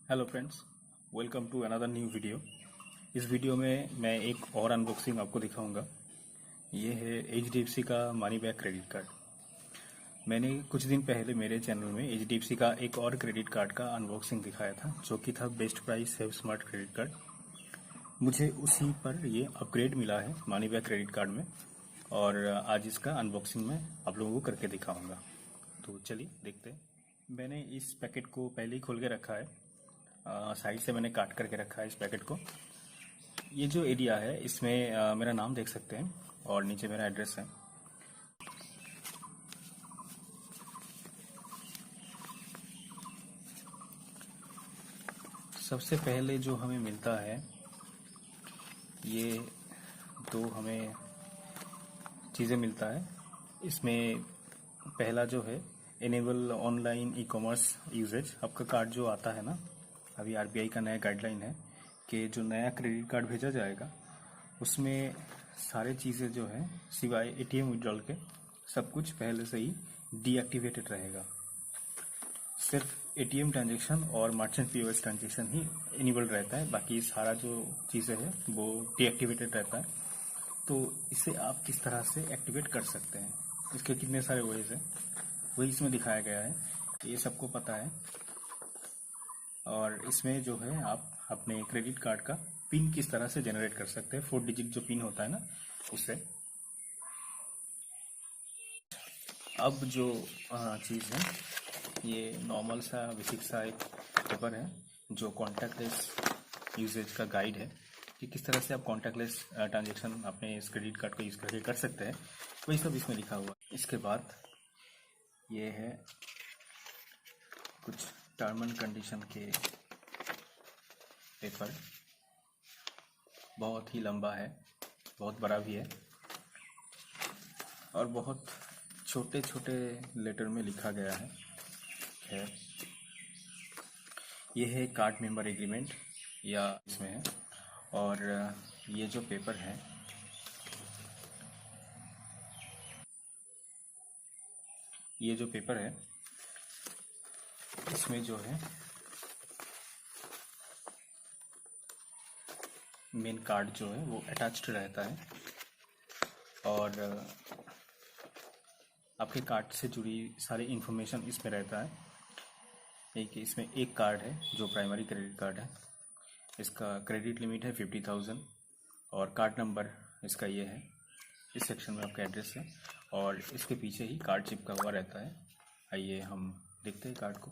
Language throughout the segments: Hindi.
Hello friends, welcome to another new video. इस वीडियो में मैं एक और अनबॉक्सिंग आपको दिखाऊंगा। ये है HDFC का मनी बैक क्रेडिट कार्ड। मैंने कुछ दिन पहले मेरे चैनल में HDFC का एक और क्रेडिट कार्ड का अनबॉक्सिंग दिखाया था, जो कि था best price save smart credit card. मुझे उसी पर ये अपग्रेड मिला है मनी बैक क्रेडिट कार्ड में, और आज इसका अनबॉक्सिंग मैं आप लोगों को करके दिखाऊंगा। तो चलिए देखते हैं। मैंने इस पैकेट को पहले ही खोल के रखा है। साइड से मैंने काट करके रखा है इस पैकेट को। ये जो एरिया है इसमें मेरा नाम देख सकते हैं और नीचे मेरा एड्रेस है। सबसे पहले जो हमें मिलता है, ये दो हमें चीज़ें मिलता है। इसमें पहला जो है, enable online e commerce usages. आपका कार्ड जो आता है ना, अभी RBI का नया गाइडलाइन है कि जो नया क्रेडिट कार्ड भेजा जाएगा उसमें सारे चीज़ें जो है सिवाय ATM विड्रॉल के सब कुछ पहले से ही डीएक्टिवेटेड रहेगा। सिर्फ ATM ट्रांजेक्शन और मर्चेंट POS ट्रांजेक्शन ही इनेबल रहता है, बाकी सारा जो चीज़ें है वो डीएक्टिवेटेड रहता है। तो इसे आप किस तरह से एक्टिवेट कर सकते हैं, इसके कितने सारे वेज हैं वही इसमें दिखाया गया है। ये सबको पता है। और इसमें जो है आप अपने क्रेडिट कार्ड का पिन किस तरह से जनरेट कर सकते हैं, 4 डिजिट जो पिन होता है ना उससे। अब जो चीज़ है, ये नॉर्मल सा बेसिक सा एक पेपर है जो कॉन्टैक्टलेस यूजेज का गाइड है कि किस तरह से आप कॉन्टैक्टलेस ट्रांजेक्शन अपने इस क्रेडिट कार्ड को यूज़ करके कर सकते हैं। वही सब इसमें लिखा हुआ है। इसके बाद ये है कुछ टर्म एंड कंडीशन के पेपर। बहुत ही लंबा है, बहुत बड़ा भी है और बहुत छोटे छोटे लेटर में लिखा गया है। खैर, ये है कार्ड मेंबर एग्रीमेंट या इसमें है। और ये जो पेपर है, इसमें जो है मेन कार्ड जो है वो अटैच्ड रहता है और आपके कार्ड से जुड़ी सारी इन्फॉर्मेशन इसमें रहता है। इसमें एक कार्ड है जो प्राइमरी क्रेडिट कार्ड है। इसका क्रेडिट लिमिट है 50,000 और कार्ड नंबर इसका ये है। इस सेक्शन में आपका एड्रेस है और इसके पीछे ही कार्ड चिपका हुआ रहता है। आइए हम देखते हैं कार्ड को।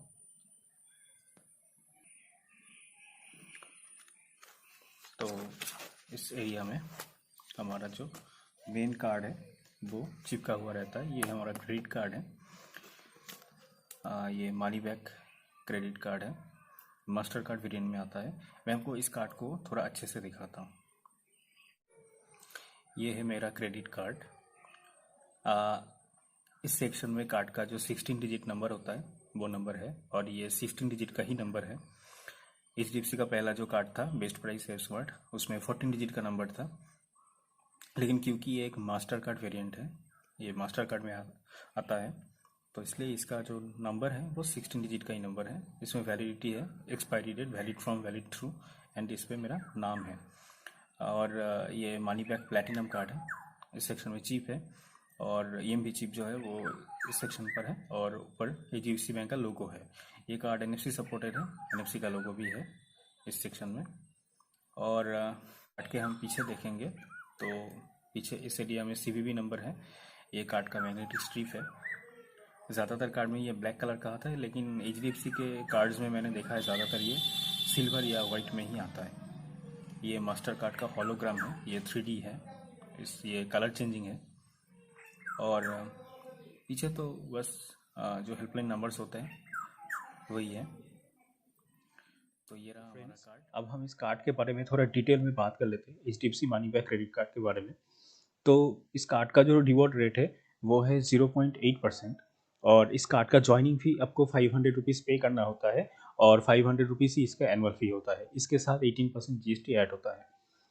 तो इस एरिया में हमारा जो मेन कार्ड है वो चिपका हुआ रहता है। ये हमारा क्रेडिट कार्ड है। ये मनी बैक क्रेडिट कार्ड है, मास्टर कार्ड वेरिएंट में आता है। मैं आपको इस कार्ड को थोड़ा अच्छे से दिखाता हूँ। ये है मेरा क्रेडिट कार्ड। इस सेक्शन में कार्ड का जो 16 डिजिट नंबर होता है वो नंबर है, और ये 16 डिजिट का ही नंबर है। HDFC का पहला जो कार्ड था बेस्ट प्राइस सेव स्मार्ट, उसमें 14 डिजिट का नंबर था, लेकिन क्योंकि ये एक मास्टर कार्ड वेरिएंट है, ये मास्टर कार्ड में आता है, तो इसलिए इसका जो नंबर है वो 16 डिजिट का ही नंबर है। इसमें वैलिडिटी है expiry date, valid from, valid through, and इस पर मेरा नाम है। और ये मनी बैक प्लैटिनम कार्ड है, इस सेक्शन में चीप है, और EMV चीप जो है वो इस सेक्शन पर है, और ऊपर HDFC बैंक का लोगो है। ये कार्ड NFC सपोर्टेड है, NFC का लोगो भी है इस सेक्शन में। और कार्ड के हम पीछे देखेंगे तो पीछे इस एरिया में CVV नंबर है। ये कार्ड का मैग्नेटिक स्ट्रिप है। ज़्यादातर कार्ड में ये ब्लैक कलर का आता है, लेकिन HDFC के कार्ड्स में मैंने देखा है ज़्यादातर ये सिल्वर या वाइट में ही आता है। ये मास्टर कार्ड का हॉलोग्राम है, ये 3D है, ये कलर चेंजिंग है। और पीछे तो बस जो हेल्पलाइन नंबर्स होते हैं वही है। तो ये रहा हमारा कार्ड। अब हम इस कार्ड के बारे में थोड़ा डिटेल में बात कर लेते हैं, HDFC money bank credit card के बारे में। तो इस कार्ड का जो रिवॉर्ड रेट है वो है 0.8%, और इस कार्ड का ज्वाइनिंग फी आपको 500 रुपीज़ पे करना होता है, और 500 रुपीज़ ही इसका एनुअल फी होता है। इसके साथ 18% GST ऐड होता है।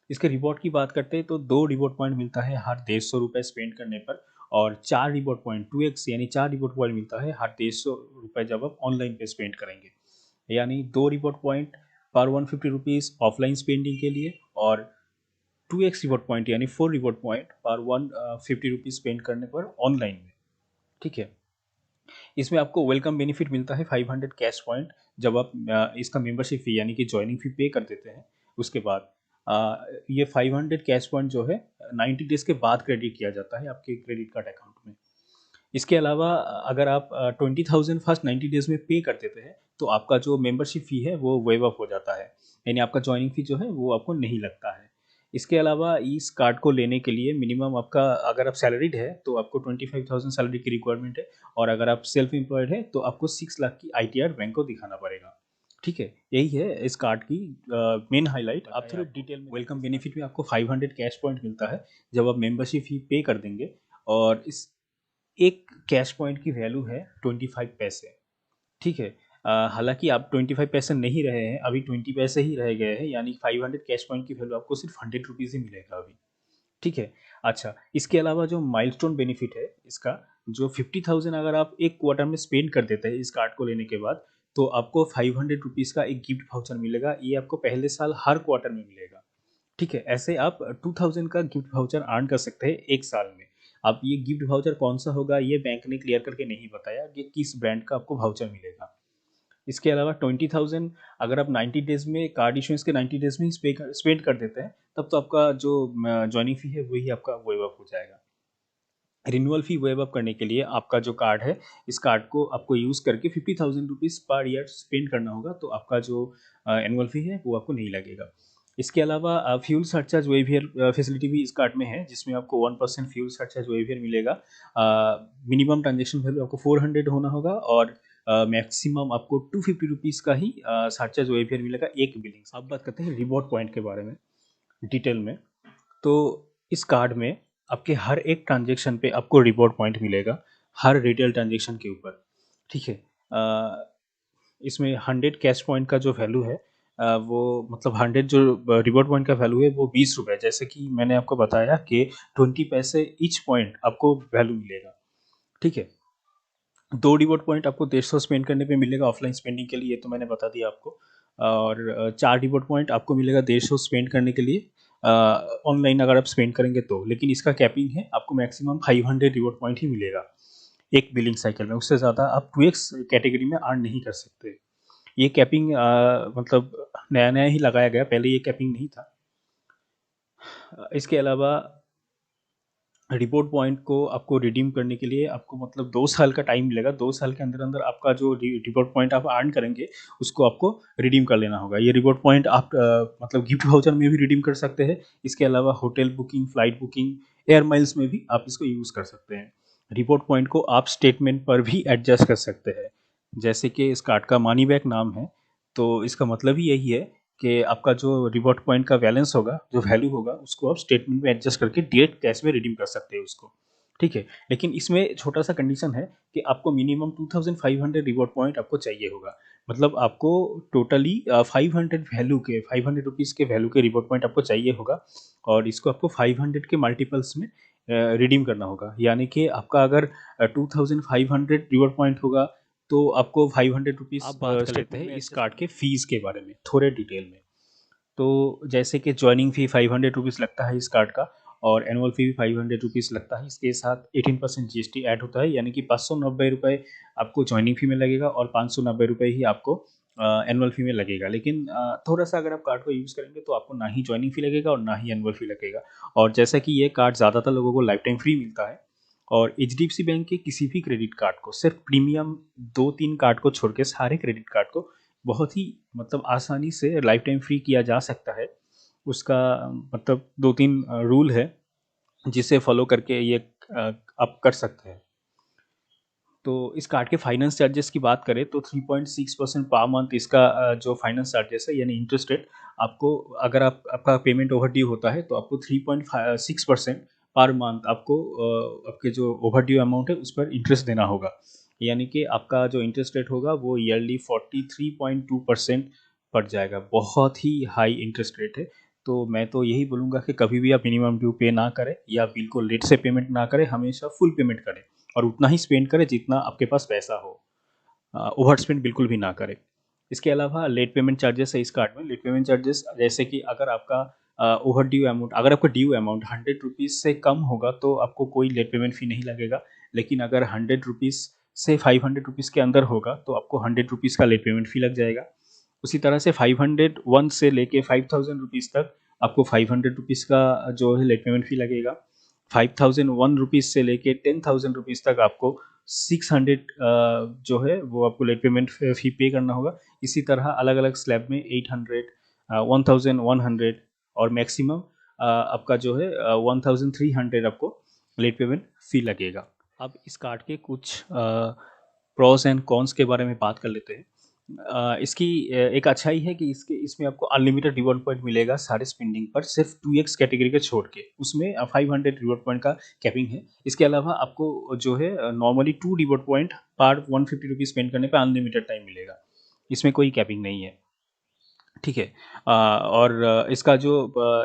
इसके रिवॉर्ड की बात करते हैं तो 2 रिवॉर्ड पॉइंट मिलता है हर 150 रुपये स्पेंड करने पर, और 4 रिवॉर्ड पॉइंट 2x यानी 4 रिवॉर्ड पॉइंट मिलता है हर 150 रुपये जब आप ऑनलाइन पे स्पेंड करेंगे। यानी 2 रिवॉर्ड पॉइंट पर 150 रुपीज़ ऑफलाइन स्पेंडिंग के लिए, और 2x रिवॉर्ड पॉइंट यानी 4 रिवॉर्ड पॉइंट पर 150 रुपीज़ स्पेंड करने पर ऑनलाइन में। ठीक है, इसमें आपको वेलकम बेनिफिट मिलता है 500 कैश पॉइंट जब आप इसका मेंबरशिप फी यानी कि ज्वाइनिंग फी पे कर देते हैं। उसके बाद ये 500 कैश पॉइंट जो है 90 डेज के बाद क्रेडिट किया जाता है आपके क्रेडिट कार्ड अकाउंट में। इसके अलावा अगर आप 20,000 फर्स्ट 90 डेज में पे कर देते हैं तो आपका जो मेंबरशिप फ़ी है वो वेव ऑफ हो जाता है, यानी आपका ज्वाइनिंग फ़ी जो है वो आपको नहीं लगता है। इसके अलावा इस कार्ड को लेने के लिए मिनिमम आपका, अगर आप सैलरीड है तो आपको 25,000 सैलरी की रिक्वायरमेंट है, और अगर आप सेल्फ एम्प्लॉयड है तो आपको 6 लाख की ITR बैंक को दिखाना पड़ेगा। ठीक है, यही है इस कार्ड की मेन हाईलाइट। आप थोड़ा डिटेल में, वेलकम बेनिफिट में आपको 500 कैश पॉइंट मिलता है जब आप मेंबरशिप फ़ी पे कर देंगे, और इस एक कैश पॉइंट की वैल्यू है 25 पैसे। ठीक है, हालांकि आप 25 पैसे नहीं रहे हैं, अभी 20 पैसे ही रह गए हैं, यानी 500 कैश पॉइंट की वैल्यू आपको सिर्फ 100 रुपीज़ ही मिलेगा अभी। ठीक है, अच्छा, इसके अलावा जो माइलस्टोन बेनिफिट है इसका, जो 50,000 अगर आप एक क्वार्टर में स्पेंड कर देते हैं इस कार्ड को लेने के बाद, तो आपको 500 रुपीज़ का एक गिफ्ट वाउचर मिलेगा। ये आपको पहले साल हर क्वार्टर में मिलेगा। ठीक है, ऐसे आप 2000 का गिफ्ट वाउचर अर्न कर सकते हैं एक साल में। अब ये गिफ्ट वाउचर कौन सा होगा ये बैंक ने क्लियर करके नहीं बताया कि किस ब्रांड का आपको वाउचर मिलेगा। इसके अलावा 20,000 अगर आप 90 डेज में, कार्ड इशुएंस के 90 डेज में ही स्पेंड कर देते हैं, तब तो आपका जो ज्वाइनिंग फी है वही आपका वेव ऑफ हो जाएगा। रिन्यूअल फी वेव अप करने के लिए आपका जो कार्ड है, इस कार्ड को आपको यूज़ करके 50,000 रुपीज़ पर ईयर स्पेंड करना होगा, तो आपका जो एनुअल फी है वो आपको नहीं लगेगा। इसके अलावा फ्यूल सरचार्ज वेवियर फैसिलिटी भी इस कार्ड में है, जिसमें आपको 1% फ्यूल सरचार्ज वेवियर मिलेगा। मिनिमम ट्रांजेक्शन वैल्यू आपको 400 होना होगा, और मैक्सिमम आपको 250 रुपीज़ का ही सरचार्ज वेवियर मिलेगा एक बिलिंग। अब बात करते हैं रिवॉर्ड पॉइंट के बारे में डिटेल में। तो इस कार्ड में आपके हर एक ट्रांजेक्शन पे आपको रिवॉर्ड पॉइंट मिलेगा, हर रिटेल ट्रांजेक्शन के ऊपर। ठीक है, इसमें 100 कैश पॉइंट का जो वैल्यू है, वो मतलब 100 जो रिवॉर्ड पॉइंट का वैल्यू है वो 20 रुपये, जैसे कि मैंने आपको बताया कि 20 पैसे ईच पॉइंट आपको वैल्यू मिलेगा। ठीक है, 2 रिवॉर्ड पॉइंट आपको 150 स्पेंड करने पे मिलेगा ऑफलाइन स्पेंडिंग के लिए, ये तो मैंने बता दिया आपको। और 4 रिवॉर्ड पॉइंट आपको मिलेगा 150 स्पेंड करने के लिए ऑनलाइन अगर आप स्पेंड करेंगे तो, लेकिन इसका कैपिंग है, आपको मैक्सिमम 500 रिवॉर्ड पॉइंट ही मिलेगा एक बिलिंग साइकिल में। उससे ज़्यादा आप 2x कैटेगरी में अर्न नहीं कर सकते। ये कैपिंग मतलब नया नया ही लगाया गया, पहले ये कैपिंग नहीं था। इसके अलावा रिवॉर्ड पॉइंट को आपको रिडीम करने के लिए आपको मतलब 2 साल का टाइम मिलेगा। 2 साल के अंदर-अंदर आपका जो रिवॉर्ड पॉइंट आप अर्न करेंगे, उसको आपको रिडीम कर लेना होगा। ये रिवॉर्ड पॉइंट आप मतलब गिफ्ट वाउचर में भी रिडीम कर सकते हैं। इसके अलावा hotel booking, flight booking, air miles में भी आप इसको यूज़ कर सकते हैं। रिवॉर्ड पॉइंट को आप स्टेटमेंट पर भी एडजस्ट कर सकते हैं। जैसे कि इस कार्ड का मनी बैक नाम है, तो इसका मतलब ही यही है कि आपका जो रिवॉर्ड पॉइंट का बैलेंस होगा, जो वैल्यू होगा, उसको आप स्टेटमेंट में एडजस्ट करके डायरेक्ट कैश में रिडीम कर सकते हैं उसको। ठीक है, लेकिन इसमें छोटा सा कंडीशन है कि आपको मिनिमम 2500 रिवॉर्ड पॉइंट आपको चाहिए होगा। मतलब आपको टोटली 500 वैल्यू के, 500 रुपीज़ के वैल्यू के रिवॉर्ड पॉइंट आपको चाहिए होगा, और इसको आपको 500 के मल्टीपल्स में रिडीम करना होगा। यानी कि आपका अगर 2500 रिवॉर्ड पॉइंट होगा, तो आपको 500 रुपीज़। आप बात कर लेते हैं इस कार्ड के फीस के बारे में थोड़े डिटेल में। तो जैसे कि ज्वाइनिंग फ़ी 500 रुपीज़ लगता है इस कार्ड का, और एनुअल फ़ी भी 500 रुपीज़ लगता है। इसके साथ 18% GST ऐड होता है, यानी कि 590 रुपये आपको ज्वाइनिंग फ़ी में लगेगा, और 590 रुपये ही आपको एनुअल फ़ी में लगेगा। लेकिन थोड़ा-सा अगर आप कार्ड को यूज़ करेंगे तो आपको ना ही ज्वाइनिंग फ़ी लगेगा और ना ही एनुअल फ़ी लगेगा। और जैसा कि ये कार्ड ज़्यादातर लोगों को लाइफ टाइम फ्री मिलता है, और HDFC बैंक के किसी भी क्रेडिट कार्ड को, सिर्फ प्रीमियम 2-3 कार्ड को छोड़ के सारे क्रेडिट कार्ड को बहुत ही मतलब आसानी से लाइफ टाइम फ्री किया जा सकता है। उसका मतलब 2-3 रूल है, जिसे फॉलो करके ये आप कर सकते हैं। तो इस कार्ड के फाइनेंस चार्जेस की बात करें तो 3.6% पर मंथ इसका जो फाइनेंस चार्जेस है, यानी इंटरेस्ट रेट, आपको अगर आपका पेमेंट ओवरड्यू होता है तो आपको 3.6% पर मंथ आपको आपके जो ओवरड्यू अमाउंट है उस पर इंटरेस्ट देना होगा। यानी कि आपका जो इंटरेस्ट रेट होगा वो ईयरली 43.2% पड़ जाएगा। बहुत ही हाई इंटरेस्ट रेट है। तो मैं तो यही बोलूँगा कि कभी भी आप मिनिमम ड्यू पे ना करें, या बिल्कुल लेट से पेमेंट ना करें, हमेशा फुल पेमेंट करें, और उतना ही स्पेंड करें जितना आपके पास पैसा हो। ओवर स्पेंड बिल्कुल भी ना करें। इसके अलावा लेट पेमेंट चार्जेस है इस कार्ड में। लेट पेमेंट चार्जेस जैसे कि अगर आपका ओवर ड्यू अमाउंट, अगर आपका ड्यू अमाउंट 100 रुपीज़ से कम होगा तो आपको कोई लेट पेमेंट फ़ी नहीं लगेगा, लेकिन अगर 100 रुपीज़ से 500 रुपीज़ के अंदर होगा तो आपको 100 रुपीज़ का लेट पेमेंट फ़ी लग जाएगा। उसी तरह से 501 से लेके 5000 रुपीज़ तक आपको 500 रुपीज़ का जो है लेट पेमेंट फ़ी लगेगा। 5001 रुपीज़ से लेके 10,000 रुपीज़ तक आपको 600 जो है वो आपको लेट पेमेंट फ़ी पे करना होगा। इसी तरह अलग अलग स्लैब में 800, 1100 और मैक्सिमम आपका जो है 1300 आपको लेट पेमेंट फ़ी लगेगा। अब इस कार्ड के कुछ प्रोस एंड कॉन्स के बारे में बात कर लेते हैं। इसकी एक अच्छाई है कि इसमें आपको अनलिमिटेड रिवॉर्ड पॉइंट मिलेगा सारे स्पेंडिंग पर, सिर्फ 2x कैटेगरी के छोड़ के। उसमें 500 रिवॉर्ड पॉइंट का कैपिंग है। इसके अलावा आपको जो है नॉर्मली 2 रिवॉर्ड पॉइंट पर 150 रुपीज़ स्पेंड करने पर अनलिमिटेड टाइम मिलेगा। इसमें कोई कैपिंग नहीं है, ठीक है। और इसका जो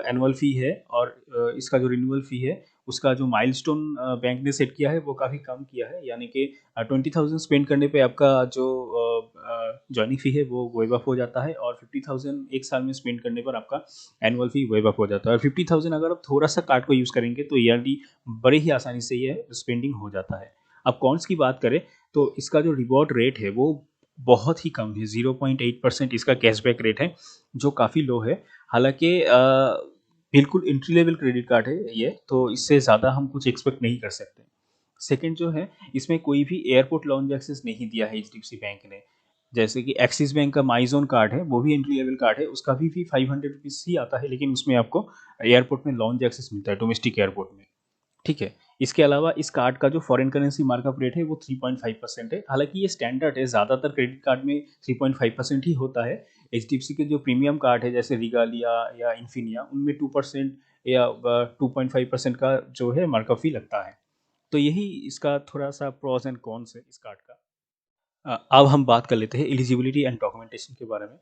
एनुअल फ़ी है और इसका जो रिन्यूअल फ़ी है, उसका जो माइलस्टोन बैंक ने सेट किया है वो काफ़ी कम किया है, यानी कि 20,000 स्पेंड करने पे आपका जो जॉइनिंग फ़ी है वो वेव ऑफ हो जाता है, और 50,000 एक साल में स्पेंड करने पर आपका एनुअल फ़ी वेव ऑफ हो जाता है। और 50,000 अगर आप थोड़ा सा कार्ड को यूज़ करेंगे तो ईयरली बड़े ही आसानी से ये स्पेंडिंग हो जाता है। अब कॉन्स की बात करें तो इसका जो रिवॉर्ड रेट है वो बहुत ही कम है, 0.8% इसका कैशबैक रेट है, जो काफ़ी लो है। हालाँकि बिल्कुल एंट्री लेवल क्रेडिट कार्ड है ये, तो इससे ज़्यादा हम कुछ एक्सपेक्ट नहीं कर सकते। सेकंड जो है, इसमें कोई भी एयरपोर्ट लाउंज एक्सेस नहीं दिया है एचडीएफसी बैंक ने। जैसे कि एक्सिस बैंक का माइज़ोन कार्ड है, वो भी एंट्री लेवल कार्ड है, उसका भी फी 500 रुपीज़ ही आता है, लेकिन उसमें आपको एयरपोर्ट में लाउंज एक्सेस मिलता है, डोमेस्टिक एयरपोर्ट में। ठीक है। इसके अलावा इस कार्ड का जो फॉरेन करेंसी मार्कअप रेट है वो 3.5% है। हालांकि ये स्टैंडर्ड है, ज़्यादातर क्रेडिट कार्ड में 3.5% ही होता है। एचडीएफसी के जो प्रीमियम कार्ड है जैसे रिगालिया या इन्फिनिया, उनमें 2% या 2.5% का जो है मार्कअप फी लगता है। तो यही इसका थोड़ा सा प्रॉस एंड कॉन्स है इस कार्ड का। अब हम बात कर लेते हैं एलिजिबिलिटी एंड डॉक्यूमेंटेशन के बारे में।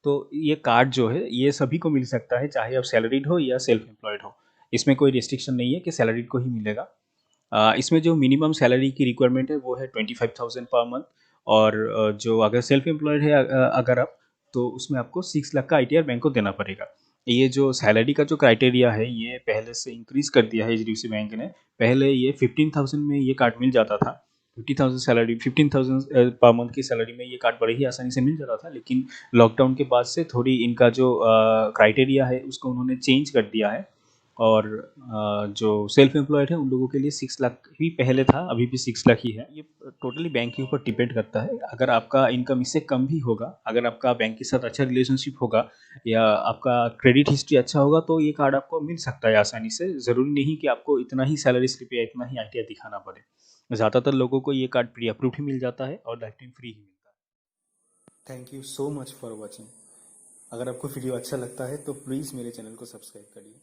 तो ये कार्ड जो है ये सभी को मिल सकता है, चाहे आप सैलरीड हो या सेल्फ एम्प्लॉयड हो। इसमें कोई रिस्ट्रिक्शन नहीं है कि सैलरीड को ही मिलेगा। इसमें जो मिनिमम सैलरी की रिक्वायरमेंट है वो है 25,000 पर मंथ, और जो अगर सेल्फ एम्प्लॉयड है अगर आप, तो उसमें आपको 6 लाख का आईटीआर बैंक को देना पड़ेगा। ये जो सैलरी का जो क्राइटेरिया है ये पहले से इंक्रीज कर दिया है एचडीएफसी बैंक ने। पहले ये 15,000 में ये कार्ड मिल जाता था, 50,000 सैलरी, 15,000 पर मंथ की सैलरी में ये कार्ड बड़े ही आसानी से मिल जाता था। लेकिन लॉकडाउन के बाद से थोड़ी इनका जो क्राइटेरिया है उसको उन्होंने चेंज कर दिया है, और जो सेल्फ एम्प्लॉयड है उन लोगों के लिए 6 लाख ही पहले था, अभी भी 6 लाख ही है। ये टोटली बैंक के ऊपर डिपेंड करता है। अगर आपका इनकम इससे कम भी होगा, अगर आपका बैंक के साथ अच्छा रिलेशनशिप होगा या आपका क्रेडिट हिस्ट्री अच्छा होगा, तो ये कार्ड आपको मिल सकता है आसानी से। ज़रूरी नहीं कि आपको इतना ही सैलरी स्लिप या इतना ही आईटीआर दिखाना पड़े। ज़्यादातर लोगों को ये कार्ड प्री अप्रूव्ड ही मिल जाता है और लाइफ टाइम फ्री ही मिलता है। Thank you so much for watching. अगर आपको वीडियो अच्छा लगता है तो प्लीज़ मेरे चैनल को सब्सक्राइब करिए।